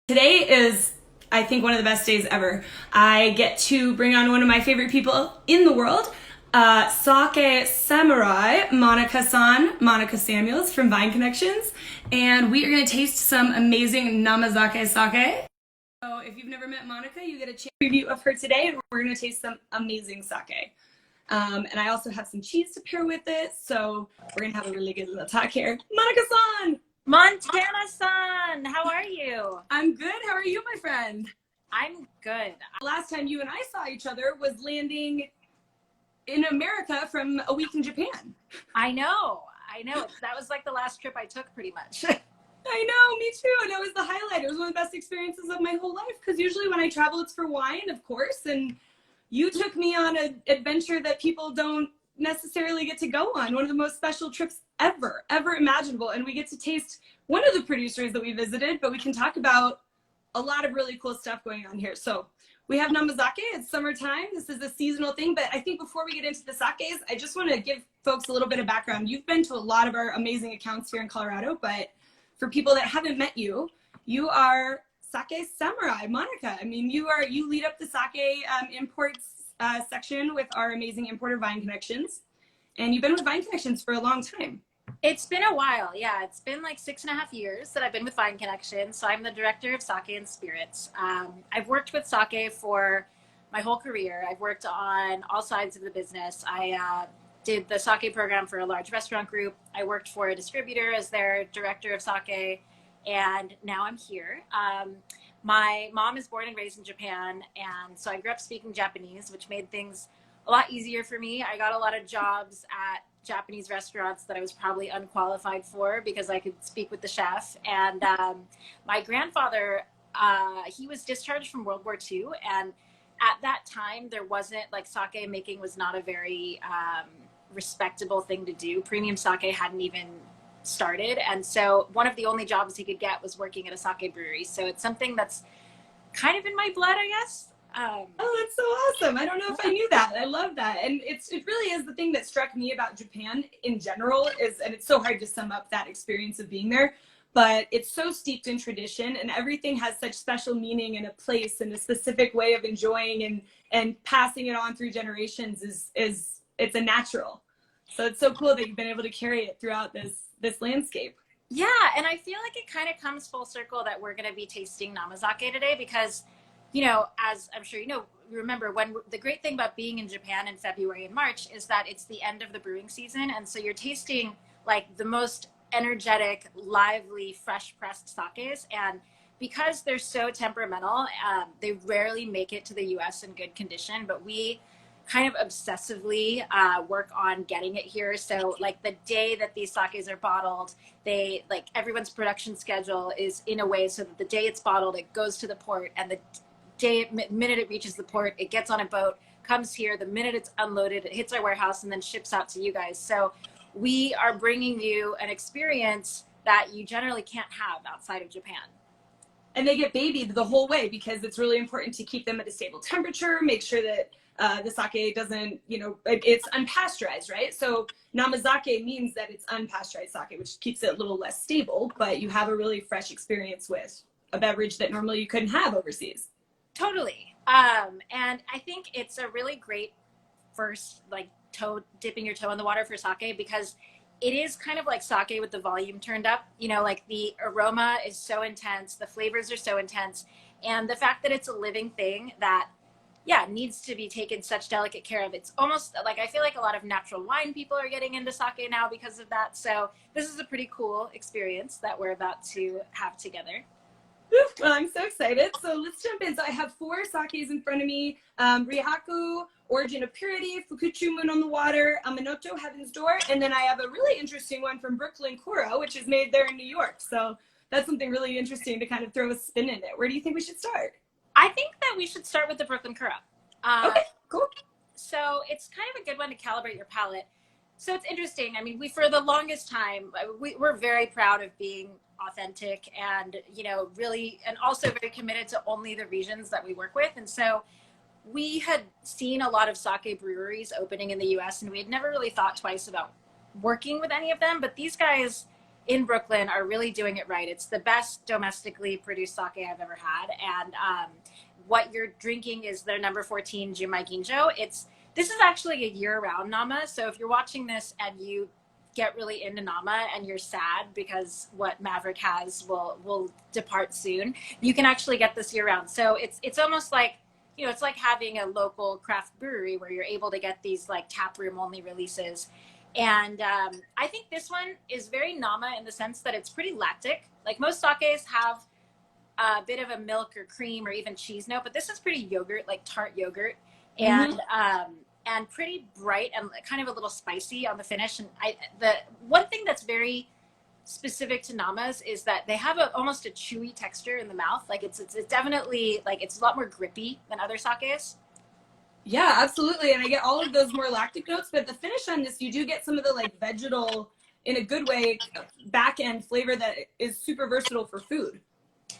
Today is, I think, one of the best days ever. I get to bring on one of my favorite people in the world, Saké Samurai, Monica Samuels from Vine Connections, and we are going to taste some amazing Namazake sake. So if you've never met Monica, you get a chance preview of her today, and we're going to taste some amazing sake. And I also have some cheese to pair with it, so we're going to have a really good little talk here. Monica-san! Montana-san, how are you? I'm good. How are you, my friend? I'm good. Last time you and I saw each other was landing in America from a week in Japan. I know. That was like the last trip I took pretty much. I know, me too. And it was the highlight. It was one of the best experiences of my whole life because usually when I travel, it's for wine, of course. And you took me on an adventure that people don't necessarily get to go on. One of the most special trips ever imaginable. And we get to taste one of the producers that we visited, but we can talk about a lot of really cool stuff going on here. So we have Namazake. It's summertime. This is a seasonal thing. But I think before we get into the sakes, I just want to give folks a little bit of background. You've been to a lot of our amazing accounts here in Colorado, but for people that haven't met you, you are Sake Samurai, Monica. I mean, you lead up the sake imports section with our amazing importer Vine Connections. And you've been with Vine Connections for a long time. It's been a while, yeah. It's been like 6.5 years that I've been with Vine Connections. So I'm the director of sake and spirits. I've worked with sake for my whole career. I've worked on all sides of the business. I did the sake program for a large restaurant group. I worked for a distributor as their director of sake, and now I'm here. My mom is born and raised in Japan, and so I grew up speaking Japanese, which made things a lot easier for me. I got a lot of jobs at Japanese restaurants that I was probably unqualified for because I could speak with the chef. And my grandfather, he was discharged from World War II, and at that time there wasn't, like, sake making was not a very respectable thing to do. Premium sake hadn't even started, and so one of the only jobs he could get was working at a sake brewery. So it's something that's kind of in my blood, I guess. Oh, that's so awesome. I don't know if I knew that. I love that. And it really is the thing that struck me about Japan in general is, and it's so hard to sum up that experience of being there, but it's so steeped in tradition and everything has such special meaning and a place and a specific way of enjoying and passing it on through generations is it's a natural. So it's so cool that you've been able to carry it throughout this landscape. Yeah, and I feel like it kind of comes full circle that we're going to be tasting Namazake today because, you know, as I'm sure you know, remember when the great thing about being in Japan in February and March is that it's the end of the brewing season. And so you're tasting like the most energetic, lively, fresh pressed sakes. And because they're so temperamental, they rarely make it to the US in good condition, but we kind of obsessively work on getting it here. So like the day that these sakes are bottled, they, like, everyone's production schedule is in a way so that the day it's bottled, it goes to the port, and the minute it reaches the port, it gets on a boat, comes here. The minute it's unloaded, it hits our warehouse and then ships out to you guys. So we are bringing you an experience that you generally can't have outside of Japan. And they get babied the whole way because it's really important to keep them at a stable temperature, make sure that the sake doesn't, it's unpasteurized, right? So Namazake means that it's unpasteurized sake, which keeps it a little less stable, but you have a really fresh experience with a beverage that normally you couldn't have overseas. Totally. And I think it's a really great first, like, dipping your toe in the water for sake because it is kind of like sake with the volume turned up. You know, like the aroma is so intense, the flavors are so intense, and the fact that it's a living thing that, yeah, needs to be taken such delicate care of. It's almost like, I feel like a lot of natural wine people are getting into sake now because of that. So this is a pretty cool experience that we're about to have together. Well, I'm so excited. So let's jump in. So I have 4 sakes in front of me. Rihaku, Origin of Purity, Fukuchu, Moon on the Water, Amanoto, Heaven's Door, and then I have a really interesting one from Brooklyn Kuro, which is made there in New York. So that's something really interesting to kind of throw a spin in it. Where do you think we should start? I think that we should start with the Brooklyn Kuro. Okay, cool. So it's kind of a good one to calibrate your palate. So it's interesting. I mean, for the longest time, we're very proud of being authentic and, really, and also very committed to only the regions that we work with. And so we had seen a lot of sake breweries opening in the US, and we had never really thought twice about working with any of them. But these guys in Brooklyn are really doing it right. It's the best domestically produced sake I've ever had. And what you're drinking is their number 14 Jumai Ginjo. This is actually a year-round nama. So if you're watching this and you get really into nama and you're sad because what Maverick has will depart soon, you can actually get this year-round. So it's almost like, you know, it's like having a local craft brewery where you're able to get these like tap room only releases. And I think this one is very nama in the sense that it's pretty lactic. Like most sakes have a bit of a milk or cream or even cheese note, but this is pretty yogurt, like tart yogurt, and and pretty bright and kind of a little spicy on the finish. And the one thing that's very specific to namas is that they have almost a chewy texture in the mouth. Like it's definitely like it's a lot more grippy than other sakes. Yeah, absolutely. And I get all of those more lactic notes, but the finish on this, you do get some of the like vegetal, in a good way, back end flavor that is super versatile for food.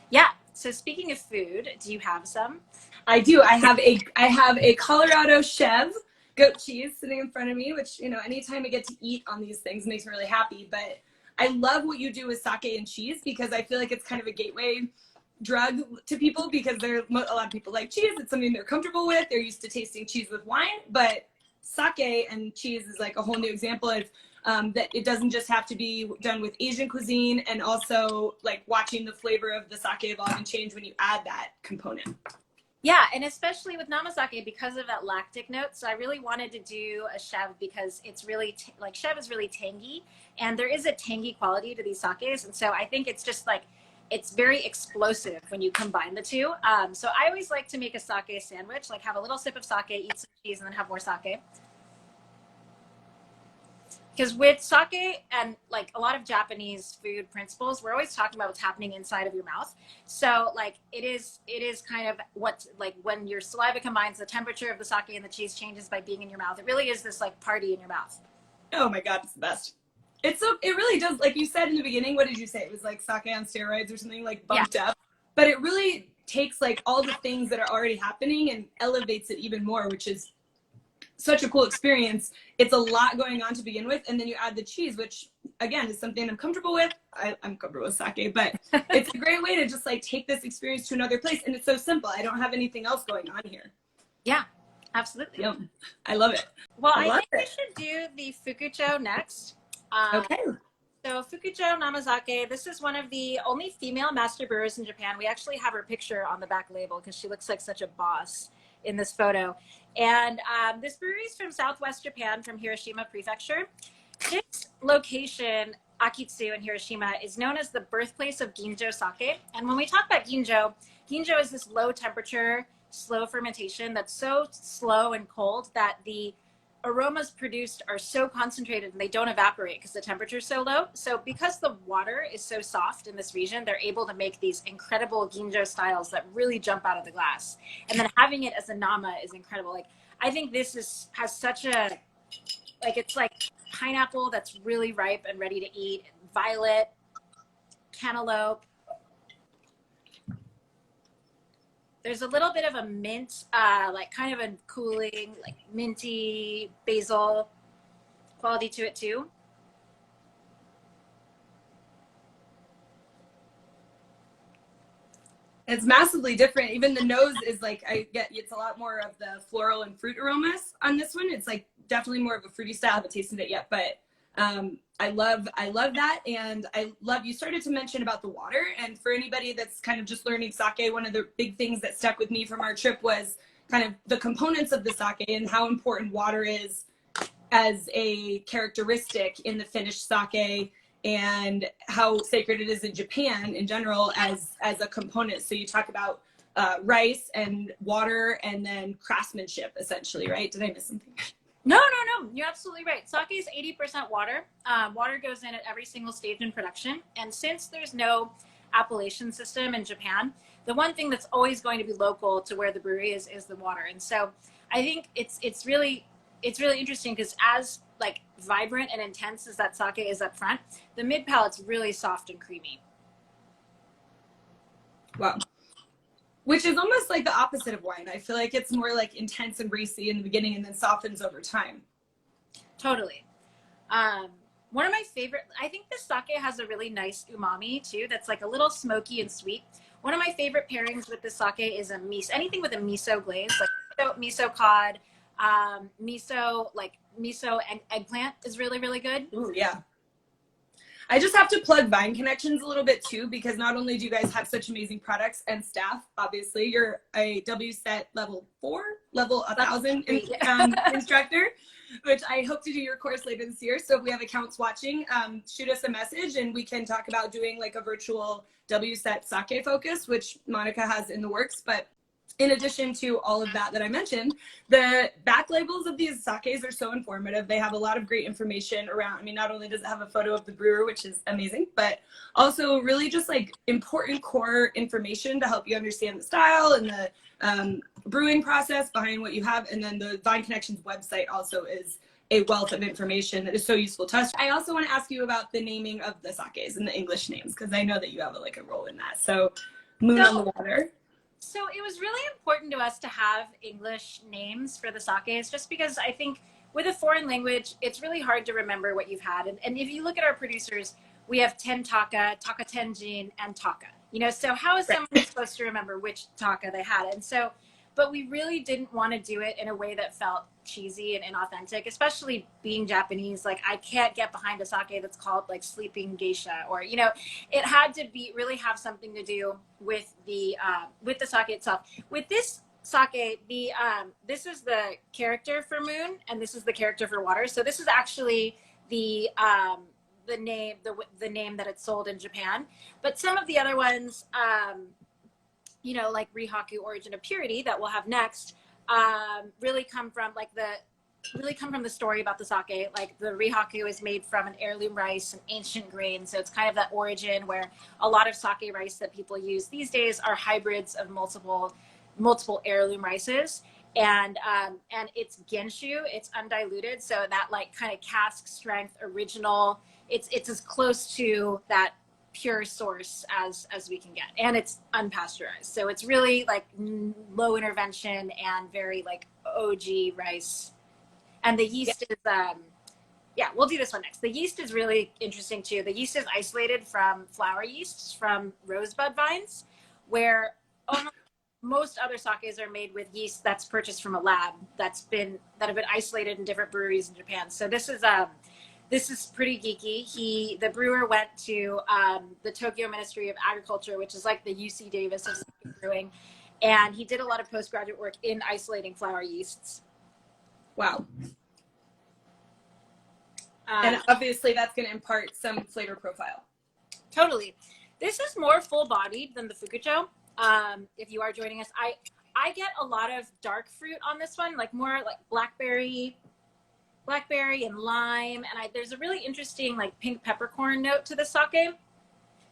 Yeah. So speaking of food, do you have some? I do. I have a Colorado Chev goat cheese sitting in front of me, which, you know, anytime I get to eat on these things makes me really happy. But I love what you do with sake and cheese because I feel like it's kind of a gateway drug to people because a lot of people like cheese. It's something they're comfortable with. They're used to tasting cheese with wine, but sake and cheese is like a whole new example of that it doesn't just have to be done with Asian cuisine, and also like watching the flavor of the sake evolve and change when you add that component. Yeah, and especially with Namazake because of that lactic note. So I really wanted to do a Chev because it's really like Chev is really tangy, and there is a tangy quality to these sakes. And so I think it's just like it's very explosive when you combine the two. So I always like to make a sake sandwich, like have a little sip of sake, eat some cheese, and then have more sake. Because with sake and like a lot of Japanese food principles, we're always talking about what's happening inside of your mouth. So like it is kind of what, like when your saliva combines, the temperature of the sake and the cheese changes by being in your mouth. It really is this like party in your mouth. Oh my God, it's the best. It really does. Like you said in the beginning, what did you say? It was like sake on steroids or something, like bumped up. But it really takes like all the things that are already happening and elevates it even more, which is such a cool experience. It's a lot going on to begin with, and then you add the cheese, which again is something I'm comfortable with. I'm comfortable with sake, but it's a great way to just like take this experience to another place, and it's so simple. I don't have anything else going on here. Yeah, absolutely. Yep. I love it. Well, I think we should do the Fukucho next. Okay. So Fukucho Namazake, this is one of the only female master brewers in Japan. We actually have her picture on the back label because she looks like such a boss in this photo. And this brewery is from Southwest Japan, from Hiroshima Prefecture. This location, Akitsu in Hiroshima, is known as the birthplace of Ginjo sake. And when we talk about Ginjo, Ginjo is this low temperature, slow fermentation that's so slow and cold that the aromas produced are so concentrated and they don't evaporate because the temperature is so low. So because the water is so soft in this region, they're able to make these incredible Ginjo styles that really jump out of the glass. And then having it as a nama is incredible. Like I think this has such a, like it's like pineapple that's really ripe and ready to eat, violet, cantaloupe. There's a little bit of a mint, like kind of a cooling, like minty basil quality to it too. It's massively different. Even the nose is like, it's a lot more of the floral and fruit aromas on this one. It's like definitely more of a fruity style. I haven't tasted it yet, but I love that. And I love, you started to mention about the water. And for anybody that's kind of just learning sake, one of the big things that stuck with me from our trip was kind of the components of the sake and how important water is as a characteristic in the finished sake, and how sacred it is in Japan in general as a component. So you talk about rice and water and then craftsmanship, essentially, right? Did I miss something? No. You're absolutely right. Sake is 80% water. Water goes in at every single stage in production. And since there's no appellation system in Japan, the one thing that's always going to be local to where the brewery is the water. And so I think it's really interesting because as like vibrant and intense as that sake is up front, the mid palate's really soft and creamy. Wow. Which is almost like the opposite of wine. I feel like it's more like intense and racy in the beginning and then softens over time. Totally. One of my favorite, I think the sake has a really nice umami too. That's like a little smoky and sweet. One of my favorite pairings with the sake is a miso, anything with a miso glaze, like miso cod, miso and eggplant is really, really good. Ooh, yeah. I just have to plug Vine Connections a little bit too, because not only do you guys have such amazing products and staff, obviously you're a WSET level 4, level 1000 instructor, which I hope to do your course later this year. So if we have accounts watching, shoot us a message and we can talk about doing like a virtual WSET sake focus, which Monica has in the works. But in addition to all of that I mentioned, the back labels of these sakes are so informative. They have a lot of great information around. I mean, not only does it have a photo of the brewer, which is amazing, but also really just like important core information to help you understand the style and the brewing process behind what you have. And then the Vine Connections website also is a wealth of information that is so useful to us. I also want to ask you about the naming of the sakes and the English names, because I know that you have like a role in that. So Moon on the Water. So it was really important to us to have English names for the sakes, just because I think with a foreign language, it's really hard to remember what you've had. And if you look at our producers, we have Taka Tenjin, and Taka. You know, so how is someone supposed to remember which Taka they had? And so, but we really didn't want to do it in a way that felt cheesy and inauthentic, especially being Japanese. Like, I can't get behind a sake that's called like Sleeping Geisha, or, you know, it had to be really have something to do with the sake itself. With this sake, this is the character for moon, and this is the character for water. So this is actually the name that it's sold in Japan. But some of the other ones, you know, like Rihaku Origin of Purity that we'll have next, really come from the story about the sake. Like, the Rihaku is made from an heirloom rice, an ancient grain. So it's kind of that origin where a lot of sake rice that people use these days are hybrids of multiple heirloom rices. And it's genshu, it's undiluted. So that like kind of cask strength original, it's as close to that pure source as we can get, and it's unpasteurized, so it's really like low intervention and very like OG rice. And the yeast is we'll do this one next. The yeast is really interesting too. The yeast is isolated from flower yeasts from rosebud vines, where most other sakes are made with yeast that's purchased from a lab that have been isolated in different breweries in Japan. So this is pretty geeky. The brewer went to the Tokyo Ministry of Agriculture, which is like the UC Davis of brewing, and he did a lot of postgraduate work in isolating flower yeasts. Wow. And obviously that's going to impart some flavor profile. Totally. This is more full-bodied than the Fukucho. If you are joining us, I get a lot of dark fruit on this one, like more like blackberry and lime, and there's a really interesting like pink peppercorn note to the sake.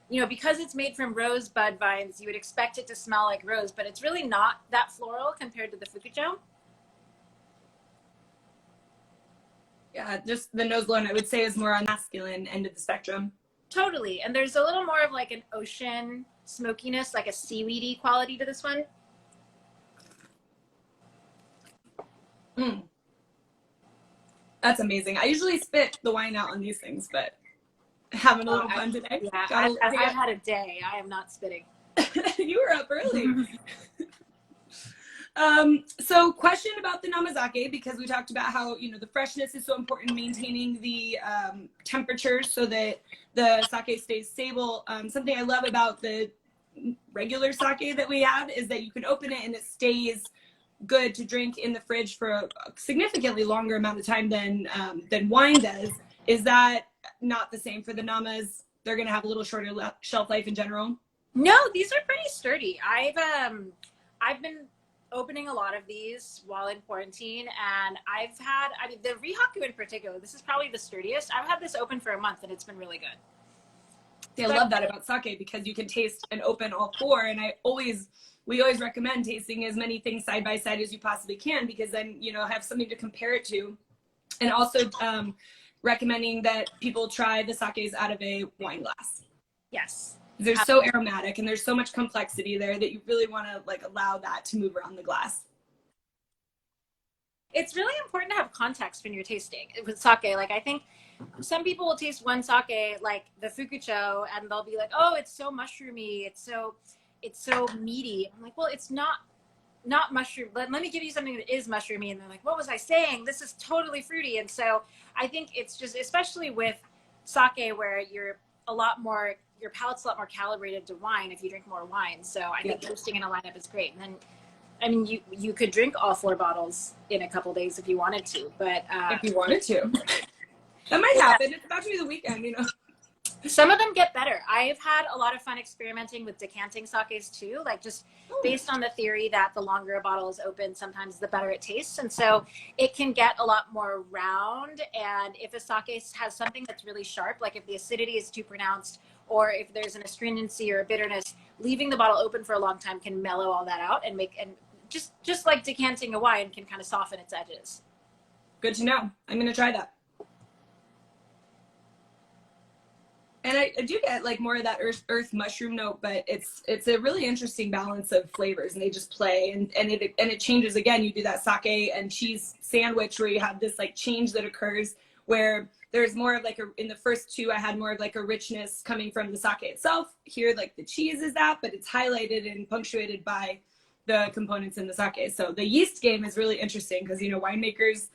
You know, because it's made from rosebud vines, you would expect it to smell like rose, but it's really not that floral compared to the Fukucho. Yeah, just the nose alone, I would say, is more on the masculine end of the spectrum. Totally, and there's a little more of like an ocean smokiness, like a seaweedy quality to this one. That's amazing. I usually spit the wine out on these things, but having a little fun today. Yeah, I've had a day. I am not spitting. You were up early. So question about the Namazake, because we talked about how, you know, the freshness is so important in maintaining the temperature so that the sake stays stable. Something I love about the regular sake that we have is that you can open it and it stays good to drink in the fridge for a significantly longer amount of time than wine does. Is that not the same for the Namas? They're going to have a little shorter shelf life in general? No, these are pretty sturdy. I've been opening a lot of these while in quarantine, and the Rihaku in particular, this is probably the sturdiest. I've had this open for a month and it's been really good. See, I love that about sake, because you can taste and open all four, and we always recommend tasting as many things side by side as you possibly can, because then, you know, have something to compare it to. And also recommending that people try the sakes out of a wine glass. Yes. They're so aromatic and there's so much complexity there that you really want to like allow that to move around the glass. It's really important to have context when you're tasting with sake. Like, I think some people will taste one sake, like the fukucho, and they'll be like, oh, it's so mushroomy, it's so meaty. I'm like, well, it's not mushroom. Let me give you something that is mushroomy. And they're like, what was I saying? This is totally fruity. And so I think it's just, especially with sake, where your palate's a lot more calibrated to wine if you drink more wine. So I think roasting in a lineup is great. And then, I mean, you could drink all 4 bottles in a couple days if you wanted to, but if you wanted to, that might happen. It's about to be the weekend, you know. Some of them get better. I've had a lot of fun experimenting with decanting sakes too, like just based on the theory that the longer a bottle is open, sometimes the better it tastes. And so it can get a lot more round. And if a sake has something that's really sharp, like if the acidity is too pronounced, or if there's an astringency or a bitterness, leaving the bottle open for a long time can mellow all that out and just like decanting a wine can kind of soften its edges. Good to know. I'm going to try that. And I do get like more of that earth mushroom note, but it's a really interesting balance of flavors, and they just play, and it changes. Again, you do that sake and cheese sandwich where you have this like change that occurs where there's more of like in the first 2 I had more of like a richness coming from the sake itself. Here, like the cheese is that, but it's highlighted and punctuated by the components in the sake. So the yeast game is really interesting because, you know, winemakers,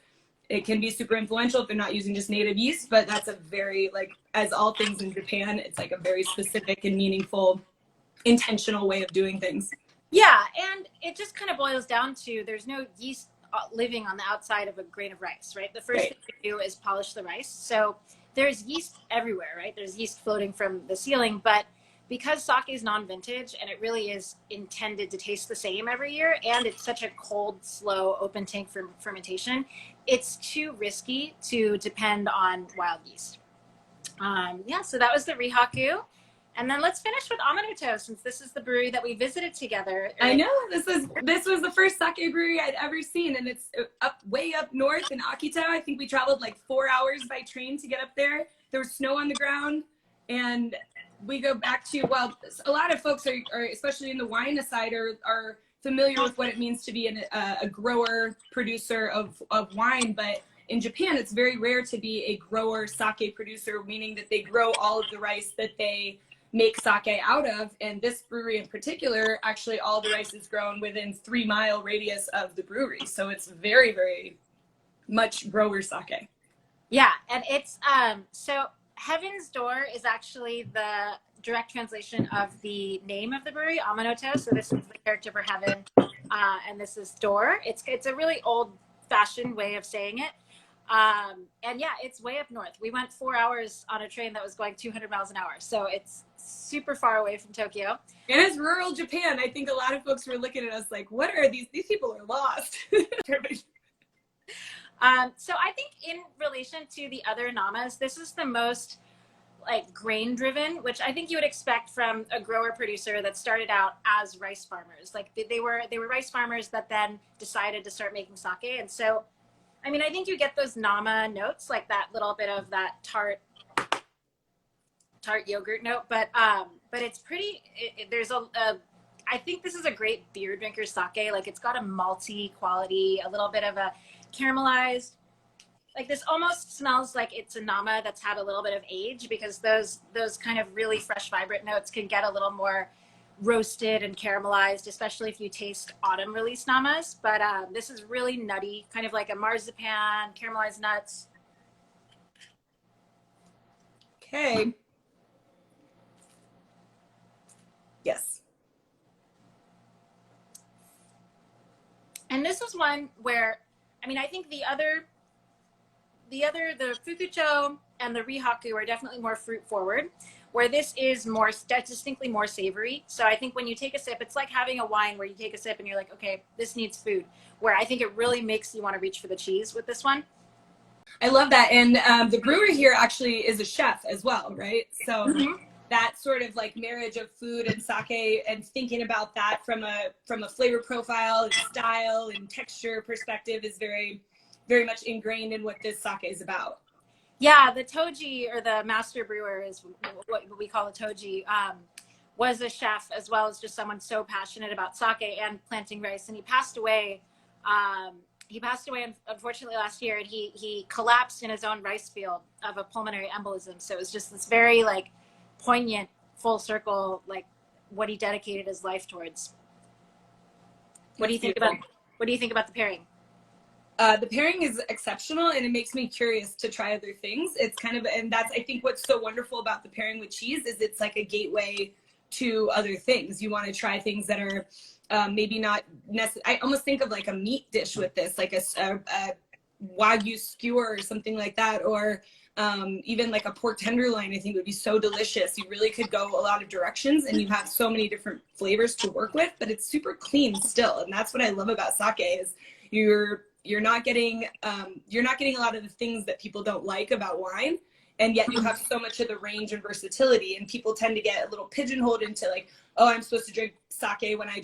it can be super influential if they're not using just native yeast, but that's a very, like, as all things in Japan, it's like a very specific and meaningful, intentional way of doing things. Yeah, and it just kind of boils down to there's no yeast living on the outside of a grain of rice, right? The first thing you do is polish the rice. So there's yeast everywhere, right? There's yeast floating from the ceiling, but because sake is non-vintage and it really is intended to taste the same every year, and it's such a cold, slow, open tank fermentation, it's too risky to depend on wild yeast. Yeah, so that was the Rihaku. And then let's finish with Amanoto, since this is the brewery that we visited together. I know, this was the first sake brewery I'd ever seen, and it's way up north in Akita. I think we traveled like 4 hours by train to get up there. There was snow on the ground, and we go back to, well, a lot of folks are especially in the wine side, are familiar with what it means to be a grower producer of wine, but in Japan it's very rare to be a grower sake producer, meaning that they grow all of the rice that they make sake out of. And this brewery in particular, actually all the rice is grown within 3-mile radius of the brewery, so it's very, very much grower sake. Yeah, and it's so Heaven's Door is actually the direct translation of the name of the brewery, Amanoto. So this is the character for heaven, and this is door. It's a really old-fashioned way of saying it. And yeah, it's way up north. We went 4 hours on a train that was going 200 miles an hour. So it's super far away from Tokyo. And it's rural Japan. I think a lot of folks were looking at us like, what are these people are lost. So I think in relation to the other namas, this is the most like grain driven, which I think you would expect from a grower producer that started out as rice farmers. Like they were rice farmers that then decided to start making sake. And so, I mean, I think you get those nama notes, like that little bit of that tart yogurt note, but it's pretty, there's I think this is a great beer drinker sake. Like it's got a malty quality, a little bit of a caramelized, like this almost smells like it's a nama that's had a little bit of age, because those kind of really fresh, vibrant notes can get a little more roasted and caramelized, especially if you taste autumn release namas. But this is really nutty, kind of like a marzipan, caramelized nuts. Okay. Yes. And this is one where, I mean, I think the Fukucho and the Rihaku are definitely more fruit forward, where this is more distinctly more savory. So I think when you take a sip, it's like having a wine where you take a sip and you're like, okay, this needs food, where I think it really makes you want to reach for the cheese with this one. I love that. And the brewer here actually is a chef as well, right? So that sort of like marriage of food and sake, and thinking about that from a flavor profile and style and texture perspective is very, very much ingrained in what this sake is about. Yeah, the Toji, or the master brewer, is what we call a Toji, was a chef as well as just someone so passionate about sake and planting rice. And he passed away he passed away unfortunately last year, and he collapsed in his own rice field of a pulmonary embolism. So it was just this very like poignant full circle, like what he dedicated his life towards. What do you think about the pairing? The pairing is exceptional, and it makes me curious to try other things. It's kind of, and that's, I think what's so wonderful about the pairing with cheese is it's like a gateway to other things. You want to try things that are maybe not necessary. I almost think of like a meat dish with this, like a Wagyu skewer or something like that, or even like a pork tenderloin. I think would be so delicious. You really could go a lot of directions, and you have so many different flavors to work with, but it's super clean still. And that's what I love about sake is you're not getting a lot of the things that people don't like about wine, and yet you have so much of the range and versatility. And people tend to get a little pigeonholed into like, oh, I'm supposed to drink sake when I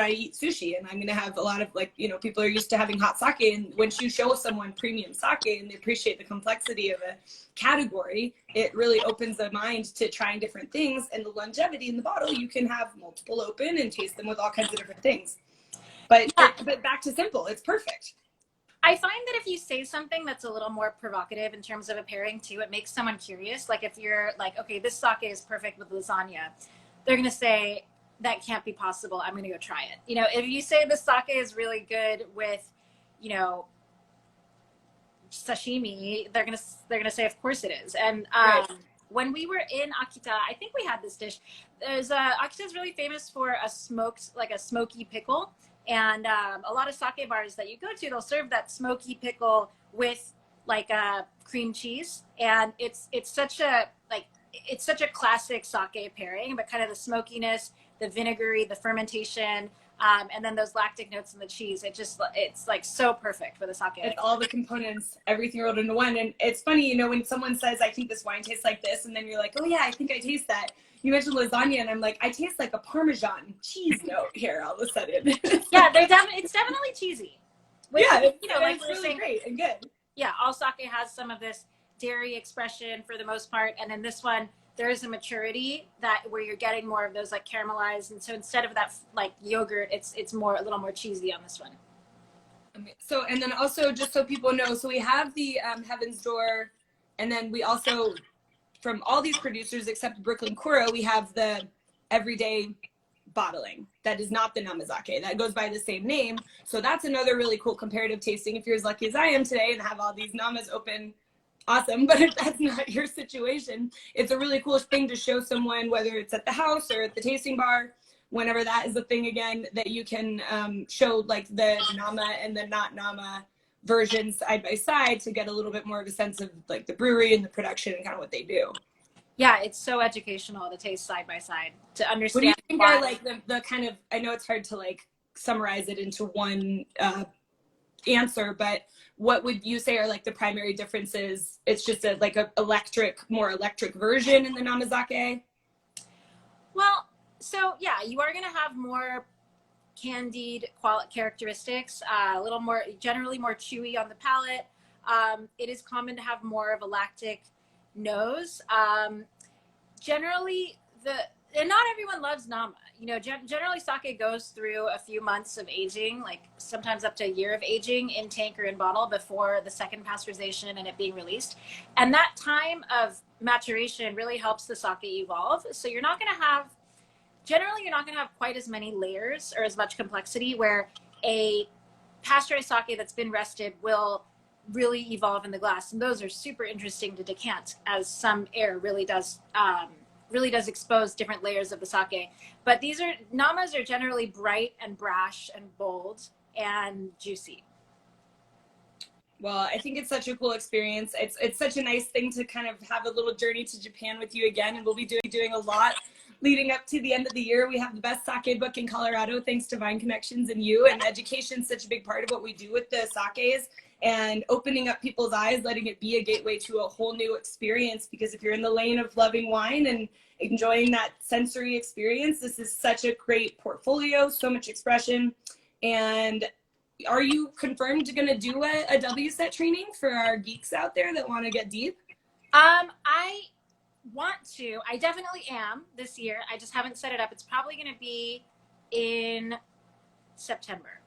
eat sushi, and I'm going to have a lot of like, you know, people are used to having hot sake, and when you show someone premium sake and they appreciate the complexity of a category, it really opens the mind to trying different things. And the longevity in the bottle, you can have multiple open and taste them with all kinds of different things. But back to simple, it's perfect. I find that if you say something that's a little more provocative in terms of a pairing too, it makes someone curious. Like if you're like, okay, this sake is perfect with lasagna, they're going to say, that can't be possible. I'm going to go try it. You know, if you say the sake is really good with, you know, sashimi, they're going to say, of course it is. And Right. When we were in Akita, I think we had this dish. Akita is really famous for a smoky pickle. And a lot of sake bars that you go to, they'll serve that smoky pickle with like a cream cheese. And it's such a classic sake pairing, but kind of the smokiness, the vinegary, the fermentation, and then those lactic notes in the cheese. It's like so perfect for the sake. It's all the components, everything rolled into one. And it's funny, you know, when someone says, I think this wine tastes like this, and then you're like, oh yeah, I think I taste that. You mentioned lasagna, and I'm like, I taste like a Parmesan cheese note here all of a sudden. Yeah, it's definitely cheesy. Yeah, you know, like it's we were really saying, great and good. Yeah, all sake has some of this dairy expression for the most part, and then this one, there is a maturity that where you're getting more of those like caramelized, and so instead of that like yogurt, it's more a little more cheesy on this one. So, and then also just so people know, so we have the Heaven's Door, and then we also, from all these producers except Brooklyn Kuro, we have the everyday bottling that is not the Namazake, that goes by the same name. So that's another really cool comparative tasting if you're as lucky as I am today and have all these namas open. Awesome. But if that's not your situation, it's a really cool thing to show someone, whether it's at the house or at the tasting bar, whenever that is a thing again, that you can show like the nama and the not nama versions side by side to get a little bit more of a sense of like the brewery and the production and kind of what they do. Yeah, it's so educational to taste side by side to understand. What do you think are like the kind of, I know it's hard to like summarize it into one answer, but what would you say are like the primary differences? It's just a more electric version in the Namazake? Well, so yeah, you are going to have more candied characteristics, a little more, generally more chewy on the palate. It is common to have more of a lactic nose. Generally, and not everyone loves nama. You know, generally sake goes through a few months of aging, like sometimes up to a year of aging in tank or in bottle before the second pasteurization and it being released. And that time of maturation really helps the sake evolve. So you're not going to have quite as many layers or as much complexity, where a pasteurized sake that's been rested will really evolve in the glass. And those are super interesting to decant, as some air really does expose different layers of the sake. But namas are generally bright and brash and bold and juicy. Well, I think it's such a cool experience. It's such a nice thing to kind of have a little journey to Japan with you again, and we'll be doing a lot leading up to the end of the year. We have the best sake book in Colorado, thanks to Vine Connections and you, and education's such a big part of what we do with the sakes, and opening up people's eyes, letting it be a gateway to a whole new experience. Because if you're in the lane of loving wine and enjoying that sensory experience, this is such a great portfolio, so much expression. And are you confirmed going to do a W set training for our geeks out there that want to get deep? I want to. I definitely am this year. I just haven't set it up. It's probably going to be in September.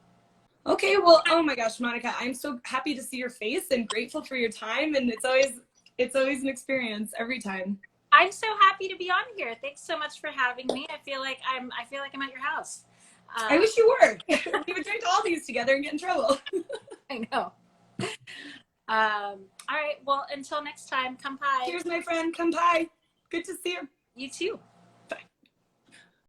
Okay, well, oh my gosh, Monica, I'm so happy to see your face and grateful for your time. And it's always an experience every time. I'm so happy to be on here. Thanks so much for having me. I feel like I'm at your house. I wish you were. We would drink all these together and get in trouble. I know. All right. Well, until next time, Kanpai. Cheers, my friend. Kanpai. Good to see you. You too.